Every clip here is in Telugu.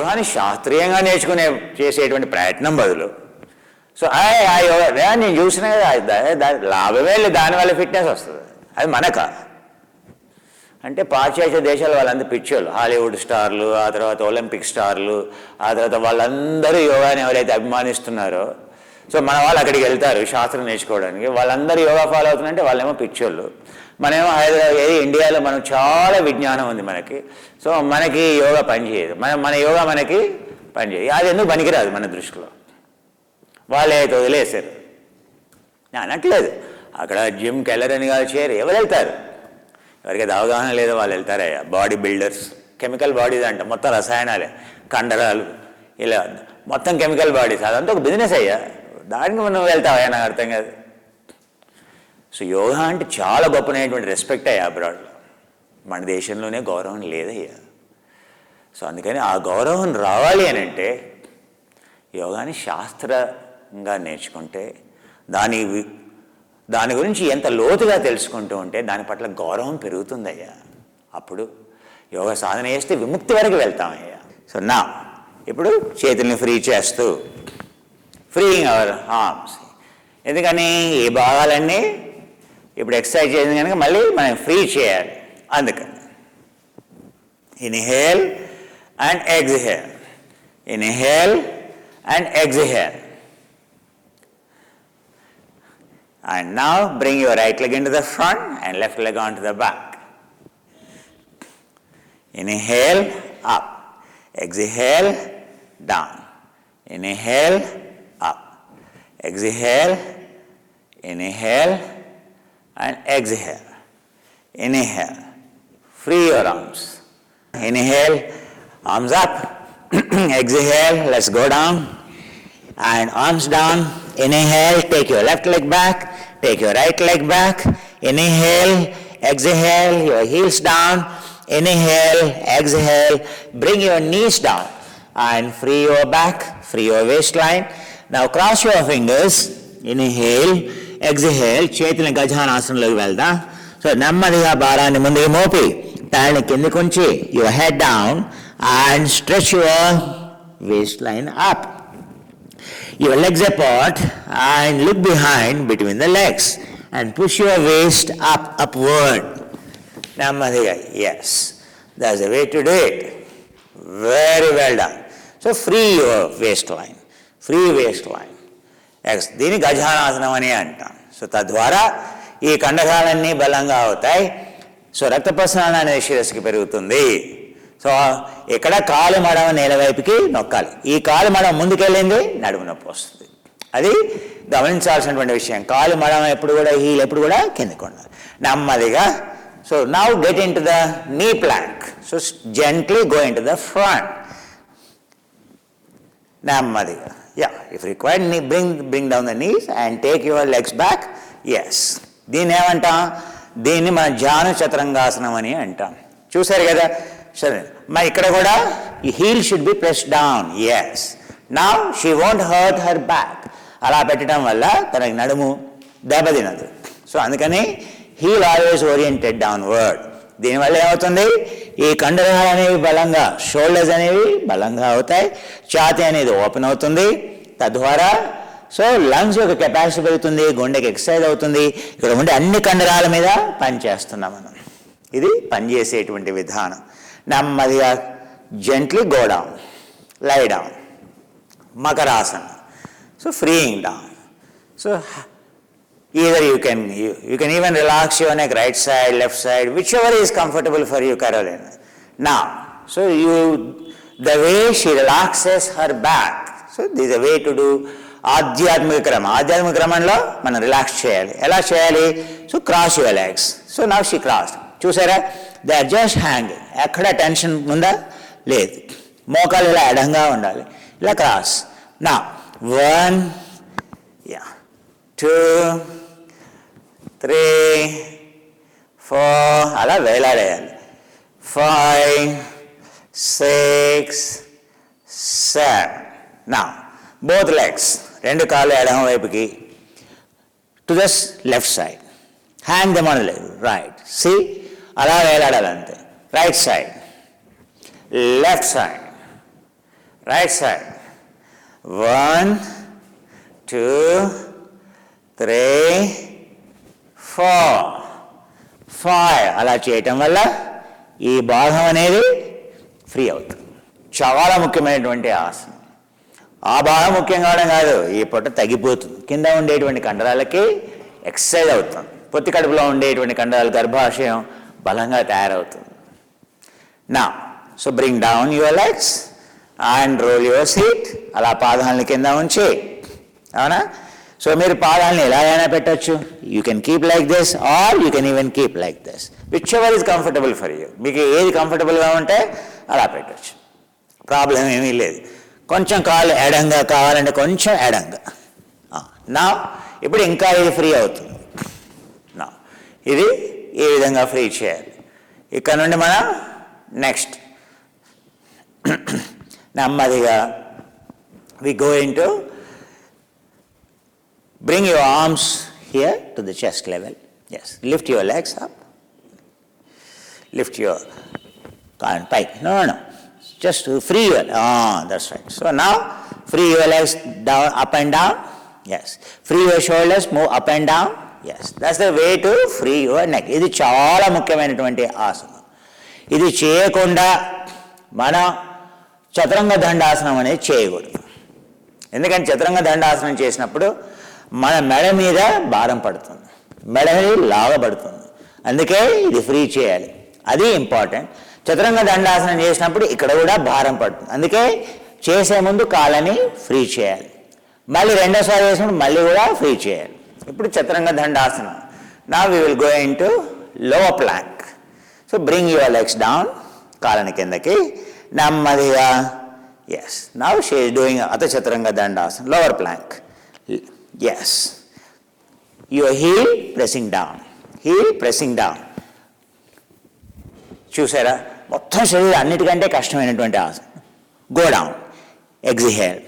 యోగాని శాస్త్రీయంగా చేసేటువంటి ప్రయత్నం బదులు సో ఆ యోగా నేను చూసిన లాభమే లేదు, దానివల్ల ఫిట్నెస్ వస్తుంది. అది మనక అంటే పాశ్చాత్య దేశాల వాళ్ళందరూ పిచ్చోళ్ళు, హాలీవుడ్ స్టార్లు, ఆ తర్వాత ఒలింపిక్ స్టార్లు, ఆ తర్వాత వాళ్ళందరూ యోగాని ఎవరైతే అభిమానిస్తున్నారో సో మన వాళ్ళు అక్కడికి వెళ్తారు శాస్త్రం నేర్చుకోవడానికి. వాళ్ళందరూ యోగా ఫాలో అవుతున్నారంటే వాళ్ళేమో పిచ్చోళ్ళు. మనమేమో హైదరాబాద్ ఇండియాలో మనం చాలా విజ్ఞానం ఉంది మనకి. సో మనకి యోగా పనిచేయదు, మన యోగా మనకి పనిచేయదు. అది ఎందుకు పనికిరాదు మన దృష్టిలో. వాళ్ళు అయితే వదిలేశారు. నేను అనట్లేదు అక్కడ జిమ్కి వెళ్ళరని కాదు, చేయరు. ఎవరు వెళ్తారు? ఎవరికైతే అవగాహన లేదో వాళ్ళు వెళ్తారయ్యా. బాడీ బిల్డర్స్, కెమికల్ బాడీస్ అంట, మొత్తం రసాయనాలే, కండరాలు, ఇలా మొత్తం కెమికల్ బాడీస్. అదంతా ఒక బిజినెస్ అయ్యా. దానికి మనం వెళ్తావయ్యా, నాకు అర్థం కాదు. సో యోగా అంటే చాలా గొప్పనైనటువంటి రెస్పెక్ట్ అయ్యా అబ్రాడ్లో. మన దేశంలోనే గౌరవం లేదయ్యా. సో అందుకని ఆ గౌరవం రావాలి అని అంటే యోగాని శాస్త్రంగా నేర్చుకుంటే, దాని గురించి ఎంత లోతుగా తెలుసుకుంటూ ఉంటే దాని పట్ల గౌరవం పెరుగుతుందయ్యా. అప్పుడు యోగా సాధన చేస్తే విముక్తి వరకు వెళ్తామయ్యా. సో ఇప్పుడు చేతుల్ని ఫ్రీ చేస్తూ ఫ్రీయింగ్ అవర్ ఆర్మ్స్. ఎందుకని ఈ భాగాలన్నీ ఇప్పుడు ఎక్సర్సైజ్ చేసింది కనుక మళ్ళీ మనం ఫ్రీ చేయాలి. అందుకని inhale and exhale, inhale and exhale. And now bring your right leg into the front and left leg onto the back. Inhale, up. Exhale, down. Inhale, up. Exhale, inhale and exhale. Inhale. Free your arms. Inhale, arms up. Exhale, let's go down. And arms down. Inhale, take your left leg back, take your right leg back. Inhale, exhale, your heels down. Inhale, exhale, bring your knees down and free your back, free your waistline. Now cross your fingers. Inhale, exhale, చేతులను గజానాసనంలోకి వెళ్దాం. సో నెమ్మదిగా భారాన్ని ముందుకు మోపి తాళ్ళని కిందకు ఉంచి your head down and stretch your waistline up. Your legs apart and look behind between the legs and push your waist upward. Namadhiga, yes, that's the way to do it. Very well done. So free your waistline, free waistline. Yes, దీని గజానాసనం అని అంటాం. సో తద్వారా ఈ కండరాలన్నీ బలంగా అవుతాయి. సో రక్త ప్రసరణ అనేది శిరస్సుకి పెరుగుతుంది. సో ఇక్కడ కాలు మడమ నేల వైపుకి నొక్కాలి. ఈ కాలు మడమ ముందుకెళ్ళింది నడుము నొప్పి వస్తుంది. అది గమనించాల్సినటువంటి విషయం. కాలు మడమ ఎప్పుడు కూడా, హీల్ ఎప్పుడు కూడా కిందకు ఉండాలి. నెమ్మదిగా. So now get in to the knee plank. So gently go in to the front. నెమ్మదిగా. Yeah, if required bring down the knees and take your legs back. Yes, దీన్ని ఏమంటాం? దీన్ని మన జాను చతురంగాసనం అని అంటాం. చూసారు కదా? సరే, మరి ఇక్కడ కూడా ఈ heel should be press down. Yes, now she won't hurt her back. అలా పెట్టడం వల్ల తనకి నడుము దెబ్బతినదు. సో అందుకని హీల్ ఆల్వేస్ ఓరియంటెడ్ డౌన్వర్డ్. దీనివల్ల ఏమవుతుంది? ఈ కండరాలు అనేవి బలంగా, షోల్డర్స్ అనేవి బలంగా అవుతాయి, ఛాతీ అనేది ఓపెన్ అవుతుంది. తద్వారా సో లంగ్స్ యొక్క కెపాసిటీ పెరుగుతుంది, గుండెకి ఎక్సర్సైజ్ అవుతుంది. ఇక్కడ ఉండే అన్ని కండరాల మీద పనిచేస్తున్నాం మనం. ఇది పనిచేసేటువంటి విధానం. నెమ్మదిగా gently go down, lie down, Makarasana. So freeing down. So either you can even relax your neck, right side, left side, whichever is comfortable for you, Carolina. Now, so the way she relaxes her back, so this is a way to do ఆధ్యాత్మిక క్రమం. ఆధ్యాత్మిక క్రమంలో మనం రిలాక్స్ చేయాలి. ఎలా చేయాలి? So cross your legs. So now she cross. చూసారా? They are just hanging. ఎక్కడ టెన్షన్ ఉందా? లేదు. మోకాలు ఇలా ఎడంగా ఉండాలి. ఇలా క్రాస్. నా 1, 2, 3, 4 అలా వేలాడేయాలి. 5, 6, 7. నా బోత్ లెగ్స్, రెండు కాళ్ళు ఎడమ వైపుకి, to the left side. Hang them on leg right. See, అలా వేలాడాలి అంతే. Right side, left side, right side 1 2 3 4 5 అలా చేయటం వల్ల ఈ భాగం అనేది ఫ్రీ అవుతుంది. చాలా ముఖ్యమైనటువంటి ఆసనం. ఆ భాగం ముఖ్యం కావడం కాదు, ఈ పొట్ట తగ్గిపోతుంది, కింద ఉండేటువంటి కండరాలకి ఎక్సర్సైజ్ అవుతుంది, పొత్తి కడుపులో ఉండేటువంటి కండరాలు గర్భాశయం బలంగా తయారవుతుంది. నా so bring down your legs and roll your seat. అలా పాదాలని కింద ఉంచి, అవునా? సో మీరు పాదాలని ఎలాగైనా పెట్టచ్చు. You can keep like this or you can even keep like this, whichever is comfortable for you. మీకు ఏది కంఫర్టబుల్గా ఉంటే అలా పెట్టచ్చు, ప్రాబ్లం ఏమీ లేదు. కొంచెం కాళ్ళు ఎడంగా కావాలంటే కొంచెం ఎడంగా. నా ఇప్పుడు ఇంకా ఇది ఫ్రీ అవుతుంది. నా ఇది ఈ విధంగా ఫ్రీ చేయాలి. ఇక్కడ నుండి మనం నెక్స్ట్ నెమ్మదిగా we go into bring your arms here to the chest level. Yes, lift your legs up, lift your pike. No, just to free your, that's right. So now free your legs down, up and down. Yes, free your shoulders, move up and down. Yes, that's the way to free your neck. ఇది చాలా ముఖ్యమైనటువంటి ఆసనం. ఇది చేయకుండా మనం చతురంగ దండాసనం అనేది చేయకూడదు. ఎందుకంటే చతురంగ దండాసనం చేసినప్పుడు మన మెడ మీద భారం పడుతుంది, మెడ లాగబడుతుంది. అందుకే ఇది ఫ్రీ చేయాలి, అది ఇంపార్టెంట్. చతురంగ దండాసనం చేసినప్పుడు ఇక్కడ కూడా భారం పడుతుంది, అందుకే చేసే ముందు కాళ్ళని ఫ్రీ చేయాలి, మళ్ళీ రెండోసారి చేసినప్పుడు మళ్ళీ కూడా ఫ్రీ చేయాలి. ఇప్పుడు చతురంగ దండాసనం. Now we will go in to lower plank. So bring your legs down, కాళ్ళని కిందకి నెమ్మదిగా. Yes, now she is doing అత చతురంగ దండాసనం, lower plank. Yes, your heel pressing down, heel pressing down. చూసారా, మొత్తం శరీరం అన్నిటికంటే కష్టమైనటువంటి ఆసనం. Go down, exhale,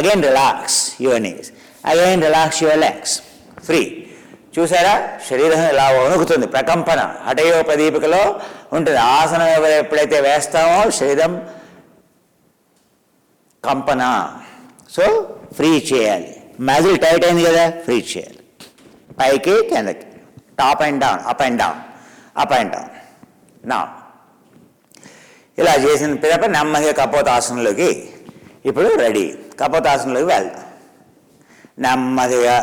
again relax your knees, again relax your legs, free. చూసారా, శరీరం ఇలా వణుకుతుంది, ప్రకంపన హఠయో ప్రదీపికలో ఉంటుంది. ఆసనం ఎప్పుడైతే వేస్తామో శరీరం కంపన. సో ఫ్రీ చేయాలి, మజిల్ టైట్ అయింది కదా, ఫ్రీ చేయాలి. పైకి కిందకి, top and down, up and down, up and down. నా ఇలా చేసిన పిదప నెమ్మదిగా కపోతాసనంలోకి ఇప్పుడు రెడీ. కపోతాసనంలోకి వెళ్దాం. నెమ్మదిగా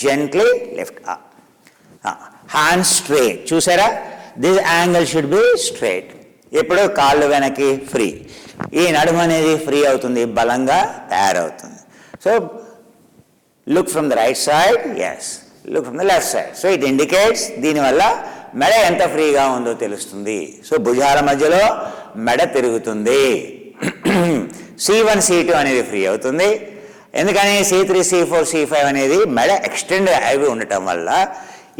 gently lift up, hand straight. చూసారా, this angle should be straight. ఇప్పుడు కాళ్ళు వెనక్కి ఫ్రీ, ఈ నడుము అనేది ఫ్రీ అవుతుంది, బలంగా తయారవుతుంది. So look from the right side, yes, look from the left side. So it indicates, దీనివల్ల మెడ ఎంత ఫ్రీగా ఉందో తెలుస్తుంది. సో భుజాల మధ్యలో మెడ తిరుగుతుంది. C1 C2 అనేది ఫ్రీ అవుతుంది. ఎందుకని C3 C4 C5 అనేది మెడ ఎక్స్టెండ్ అవి ఉండటం వల్ల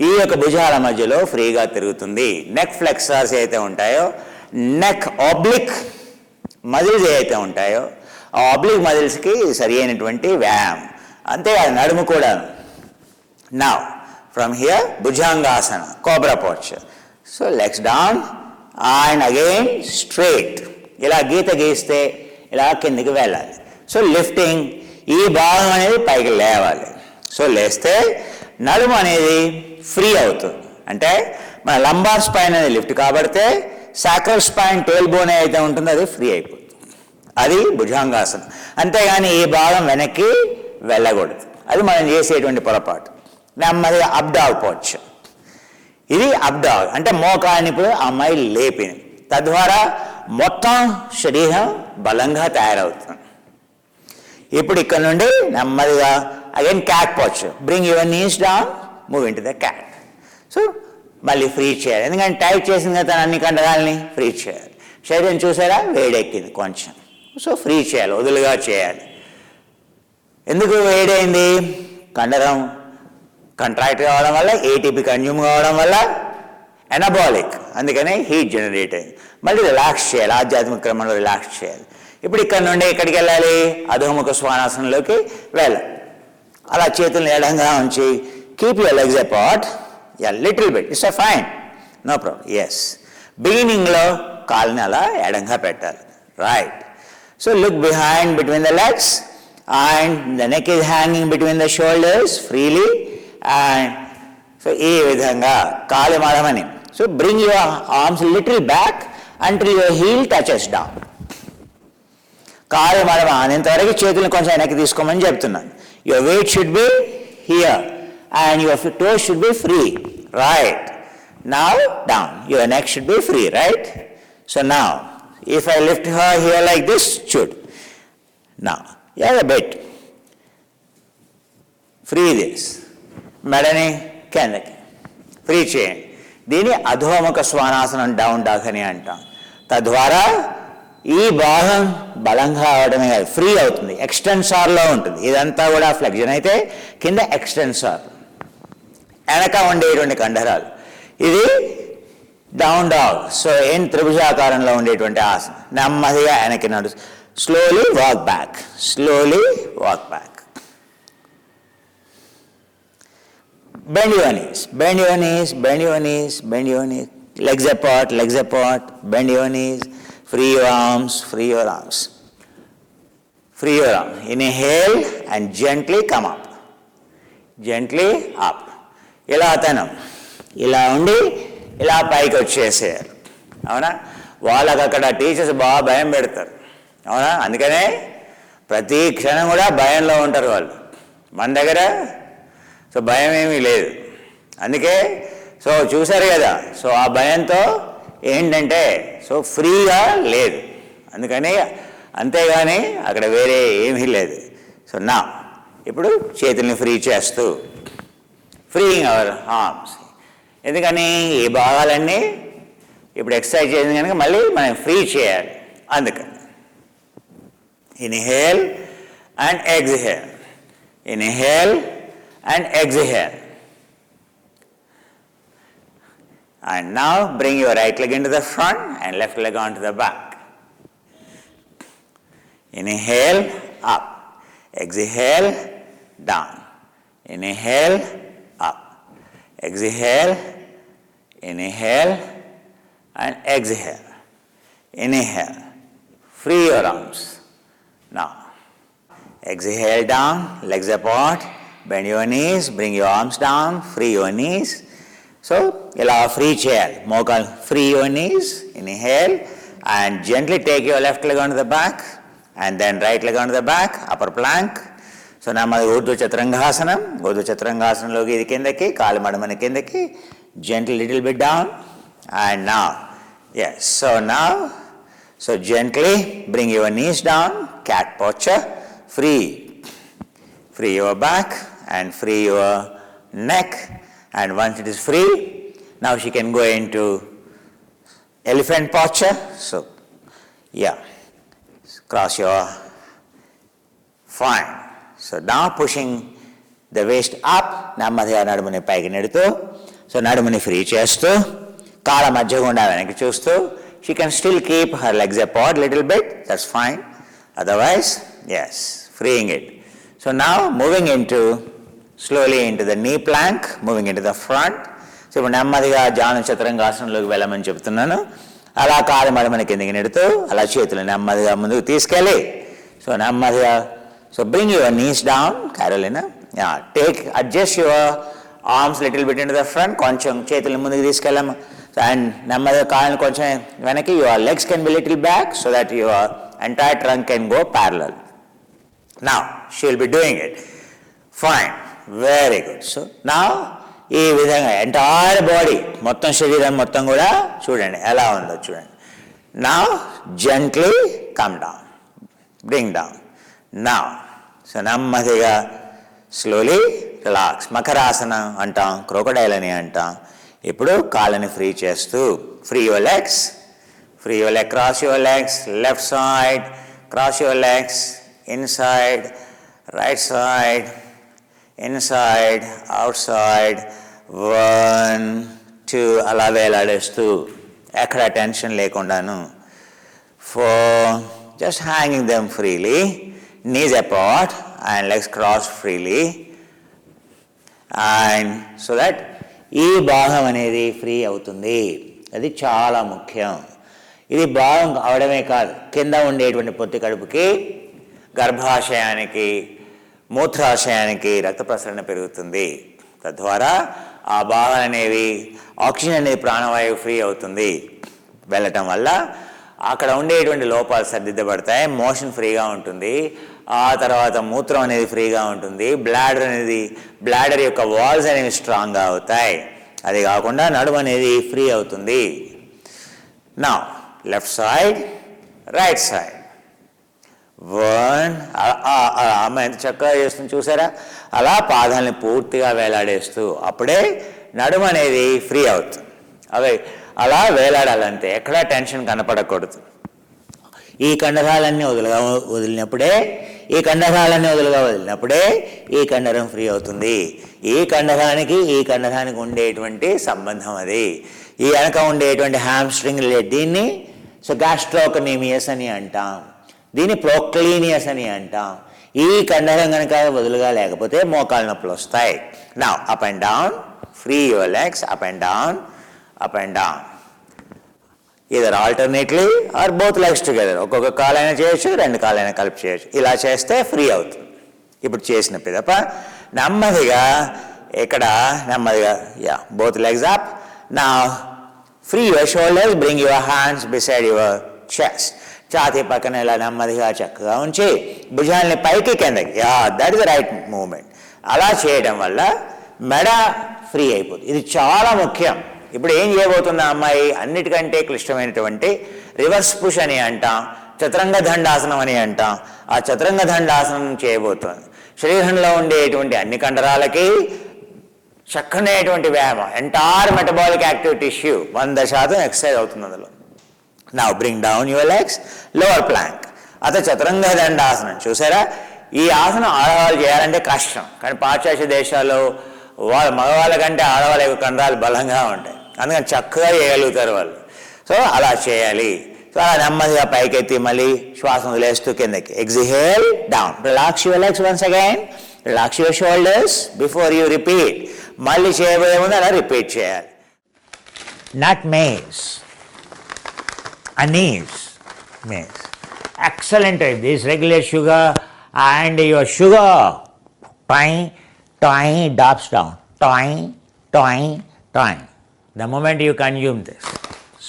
ఈ యొక్క భుజాల మధ్యలో ఫ్రీగా తిరుగుతుంది. నెక్ ఫ్లెక్సర్స్ అయితే ఉంటాయో, నెక్ ఆబ్లిక్ మజిల్స్ ఏవైతే ఉంటాయో, ఆ ఆబ్లిక్ మజిల్స్కి సరి అయినటువంటి వ్యాయామం. అంతేకాదు నడుము కూడా. Now from here Bhujangasana, cobra posture. So legs down and again straight. ఇలా గీత గీస్తే ఇలా కిందికి వెళ్ళాలి. సో లిఫ్టింగ్, ఈ భాగం అనేది పైకి లేవాలి. సో లేస్తే నడుము అనేది ఫ్రీ అవుతుంది. అంటే మన లంబార్ స్పైన్ అనేది లిఫ్ట్ కాబడితే సాక్రల్ స్పైన్, టేల్ బోన్ అయితే ఉంటుందో అది ఫ్రీ అయిపోతుంది. అది భుజంగాసనం. అంతేగాని ఈ భాగం వెనక్కి వెళ్ళకూడదు, అది మనం చేసేటువంటి పొరపాటు. నెమ్మదిగా అప్ డాగ్ పోవచ్చు. ఇది అప్ డాగ్ అంటే మోకాన్ని ఇప్పుడు అమ్మాయి లేపింది, తద్వారా మొత్తం శరీరం బలంగా తయారవుతుంది. ఇప్పుడు ఇక్కడ నుండి నెమ్మదిగా అగైన్ క్యాట్ పోవచ్చు. Bring your knees down, move in to the cat. So మళ్ళీ ఫ్రీ చేయాలి, ఎందుకంటే టైట్ చేసింది కదా అన్ని కండరాలని, ఫ్రీ చేయాలి. శరీరం చూసారా వేడెక్కింది కొంచెం, సో ఫ్రీ చేయాలి, వదులుగా చేయాలి. ఎందుకు వేడైంది? కండరం కంట్రాక్ట్ కావడం వల్ల, ఏటీపీ కన్జ్యూమ్ కావడం వల్ల, ఎనబాలిక్, అందుకనే హీట్ జనరేట్ అయింది. మళ్ళీ రిలాక్స్ చేయాలి, ఆధ్యాత్మిక క్రమంలో రిలాక్స్ చేయాలి. ఇప్పుడు ఇక్కడ నుండి ఎక్కడికి వెళ్ళాలి? అధోముఖ శ్వానాసనంలోకి వెళ్ళాలి. అలా చేతులను ఎడంగా ఉంచి keep your legs apart, little bit, it's fine, no problem. Yes, బిగినింగ్లో కాళ్ళని అలా ఎడంగా పెట్టాలి. Right. So look behind between the legs, and the neck is hanging between the shoulders freely, and so ee vidhanga kaali madamani. So bring your arms a little back until your heel touches down. కాలు మడమ అనేంతవరకు చేతులను కొంచెం వెనక్కి తీసుకోమని చెప్తున్నాను. Your weight should be here and your toes should be free. Right. Now down. Your neck should be free, right? So now, if I lift her here like this, should. Now, yeah, a bit. Free this. మెడని కిందకి ఫ్రీ చేయండి. దీన్ని అధోముఖ శ్వానాసనం, డౌన్ డాగ్ అని అంటాం. తద్వారా ఈ భాగం బలంగా అవడమే కాదు, ఫ్రీ అవుతుంది, ఎక్స్టెన్సార్లో ఉంటుంది. ఇదంతా కూడా ఫ్లెక్షన్ అయితే కింద ఎక్స్టెన్సార్, వెనక ఉండేటువంటి కండరాలు. ఇది డౌన్ డాగ్. సో త్రిభుజాకారంలో ఉండేటువంటి ఆసనం. నెమ్మదిగా వెనక్కి నడు, slowly walk back, slowly walk back. Bend your knees, bend your knees, bend your knees, bend your knees. Legs apart, bend your knees. Free your arms, free your arms. Free your arms. Inhale and gently come up. Gently up. ఇలా అతనం ఇలా ఉండి ఇలా పైకి వచ్చేసేయారు. అవునా? వాళ్ళకి అక్కడ టీచర్స్ బాగా భయం పెడతారు. అవునా? అందుకనే ప్రతి క్షణం కూడా భయంలో ఉంటారు వాళ్ళు. మన దగ్గర సో భయం ఏమీ లేదు. అందుకే సో చూసారు కదా, సో ఆ భయంతో ఏంటంటే సో ఫ్రీగా లేదు. అందుకని అంతేగాని అక్కడ వేరే ఏమీ లేదు. సో నా ఇప్పుడు చేతుల్ని ఫ్రీ చేస్తూ, ఫ్రీయింగ్ అవర్ ఆర్మ్స్. ఎందుకని ఈ భాగాలన్నీ ఇప్పుడు ఎక్సర్సైజ్ చేసింది కనుక మళ్ళీ మనం ఫ్రీ చేయాలి. అందుకని inhale and exhale, inhale and exhale. And now bring your right leg into the front and left leg onto the back. Inhale, up. Exhale, down. Inhale, up. Exhale, inhale, and exhale. Inhale. Free your arms. Now, exhale down, legs apart. Bend your knees, bring your arms down, free your knees. So, ఇలా ఫ్రీ చేయాలి. మోకాలు free your knees, inhale and gently take your left leg onto the back and then right leg onto the back, upper plank. So నెమ్మది ఊర్ధ్వ చతురంగాసనం. ఊర్ధ్వ చతురంగాసనంలోకి ఇది కిందకి, కాలు మడమని కిందకి, gently little bit down and now. Yes, so gently bring your knees down, cat posture, free your back and free your neck, and once it is free, now she can go into elephant posture. So yeah, cross your, fine. So now pushing the waist up, నెమ్మదిగా నడుముని పైకి నెడుతూ, సో నడుముని ఫ్రీ చేస్తూ, కాళ్ళ మధ్య గుండా వెనక్కి చూస్తూ, she can still keep her legs apart little bit, that's fine. Otherwise, yes, freeing it. So now moving slowly into the knee plank, moving into the front. So ఇప్పుడు నెమ్మదిగా జాను చతురంగాసనంలోకి వెళ్ళమని చెప్తున్నాను. అలా కాలు మడమని కిందకి నెడుతూ, అలా చేతులు నెమ్మదిగా ముందుకు తీసుకెళ్ళి, సో నెమ్మదిగా, so bring your knees down. Carolina, adjust your arms little bit into the front. కొంచెం చేతులు ముందుకు తీసుకెళ్ళాము అండ్ నెమ్మదిగా కాళ్ళని కొంచెం వెనక్కి. Your legs can be little back so that your entire trunk can go parallel. Now, she will be doing it. Fine. Very good. So, now, ఈ విధంగా ఎంటైర్ బాడీ, మొత్తం శరీరం మొత్తం కూడా చూడండి ఎలా ఉందో చూడండి. Now, gently come down. Bring down. Now, so నెమ్మదిగా స్లోలీ రిలాక్స్. మకరాసనం అంటాం, క్రోకోడైల్ అని అంటాం. ఇప్పుడు కాళ్ళని ఫ్రీ చేస్తూ, free your legs, free your leg, cross your legs, left side, cross your legs, inside, right side, inside, outside, 1, 2, అలా వేలాడేస్తూ ఎక్కడ tension లేకుండాను. 4, just hanging them freely, knees apart and legs crossed freely, and so that ఈ భాగం అనేది ఫ్రీ అవుతుంది. అది చాలా ముఖ్యం. ఇది భాగం అవడమే కాదు, కింద ఉండేటువంటి పొత్తి కడుపుకి, గర్భాశయానికి, మూత్రాశయానికి రక్త ప్రసరణ పెరుగుతుంది. తద్వారా ఆ భాగాలు అనేవి ఆక్సిజన్ అనేది ప్రాణవాయువు ఫ్రీ అవుతుంది. వెళ్ళటం వల్ల అక్కడ ఉండేటువంటి లోపాలు సర్దిద్దబడతాయి, మోషన్ ఫ్రీగా ఉంటుంది. ఆ తర్వాత మూత్రం అనేది ఫ్రీగా ఉంటుంది, బ్లాడర్ యొక్క వాల్స్ అనేవి స్ట్రాంగ్గా అవుతాయి. అది కాకుండా నడుము అనేది ఫ్రీ అవుతుంది. నా లెఫ్ట్ సైడ్, రైట్ సైడ్. అమ్మ ఎంత చక్కగా చేస్తుంది చూసారా, అలా పాదాలని పూర్తిగా వేలాడేస్తూ, అప్పుడే నడుము అనేది ఫ్రీ అవుతుంది. అలా వేలాడాలంటే ఎక్కడా టెన్షన్ కనపడకూడదు. ఈ కండరాలన్నీ వదిలినప్పుడే ఈ కండరం ఫ్రీ అవుతుంది. ఈ కండరానికి ఉండేటువంటి సంబంధం అది. ఈ వెనక ఉండేటువంటి హ్యామ్స్ట్రింగ్ దీన్ని గ్యాస్ట్రోకనీమియస్ అని అంటాం, దీన్ని ప్రోక్లీనియస్ అని అంటాం. ఈ కండరం కనుక వదులుగా లేకపోతే మోకాళ్ళ నొప్పులు వస్తాయి. నా up and down, free your legs, up and down, up and down, either alternately or both legs together. ఒక్కొక్క కాలైనా చేయొచ్చు, 2 కాలైనా కలిపి చేయొచ్చు. ఇలా చేస్తే ఫ్రీ అవుతుంది. ఇప్పుడు చేసిన పిదప నెమ్మదిగా బోత్ లెగ్స్ అప్. నా free your shoulders, bring your hands beside your chest. ఛాతీ పక్కన ఇలా నెమ్మదిగా చక్కగా ఉంచి భుజాల్ని పైకి కిందకి, that is the right moment. అలా చేయడం వల్ల మెడ ఫ్రీ అయిపోతుంది. ఇది చాలా ముఖ్యం. ఇప్పుడు ఏం చేయబోతున్న అమ్మాయి, అన్నిటికంటే క్లిష్టమైనటువంటి రివర్స్ పుష్ అని అంటాం, చతురంగ దండాసనం అని అంటాం. ఆ చతురంగ దండాసనం చేయబోతుంది. శరీరంలో ఉండేటువంటి అన్ని కండరాలకి చక్కనేటువంటి వ్యాయామం, entire metabolic active tissue 100% exercise అవుతుంది అందులో. Now bring down your legs, lower plank. Chaturanga దండాసనం చూసారా. ఈ ఆసనం ఆడవాళ్ళు చేయాలంటే కష్టం, కానీ పాశ్చాత్య దేశాల్లో మగవాళ్ళ కంటే ఆడవాళ్ళ యొక్క కండరాలు బలంగా ఉంటాయి, అందుకని చక్కగా చేయగలుగుతారు వాళ్ళు. సో అలా చేయాలి. సో అలా నెమ్మదిగా పైకెత్తి మళ్ళీ శ్వాసం వదిలేస్తూ కిందకి. Exhale down, relax your legs once again, relax your shoulders before you repeat. మళ్ళీ చేయబోయే ముందు అలా రిపీట్ చేయాలి. నట్ మేస్, anise, maize. Excellent. This regulates sugar and your sugar. Toing, toing, drops down. Toing, toing, toing. The moment you consume this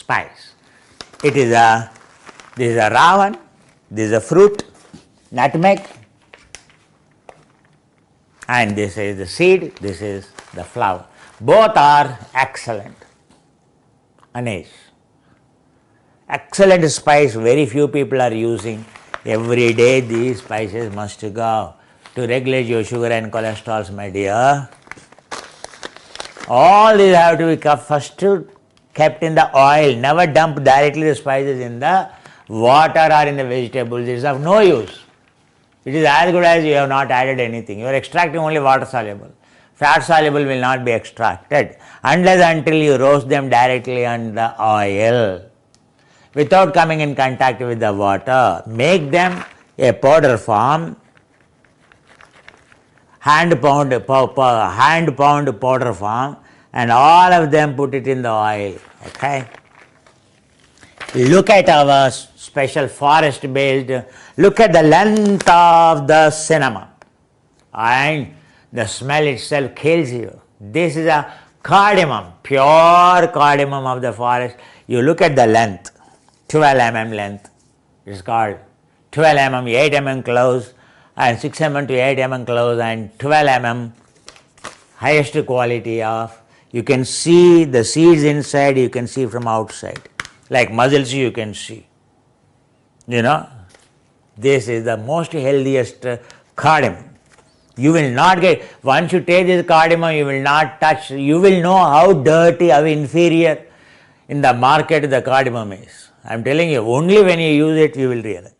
spice, this is a raw one, this is a fruit, nutmeg, and this is the seed, this is the flower. Both are excellent. Anise. Excellent spice, very few people are using. Every day these spices must go to regulate your sugar and cholesterol, my dear. All these have to be first kept in the oil. Never dump directly the spices in the water or in the vegetables. It is of no use. It is as good as you have not added anything. You are extracting only water soluble. Fat soluble will not be extracted until you roast them directly on the oil, without coming in contact with the water. Make them a powder form, hand pound powder form, and all of them put it in the oil. Okay. Look at our special forest based, look at the length of the cinnamon, and the smell itself kills you. This is a cardamom, pure cardamom of the forest. You look at the length, 12 mm length. It is called 12 mm, 8 mm close, and 6 mm to 8 mm close, and 12 mm highest quality of. You can see the seeds inside, you can see from outside. Like mussels you can see. You know, this is the most healthiest cardamom. You will not get, once you take this cardamom, you will not touch, you will know how dirty, how inferior in the market the cardamom is. I am telling you, only when you use it you will realize.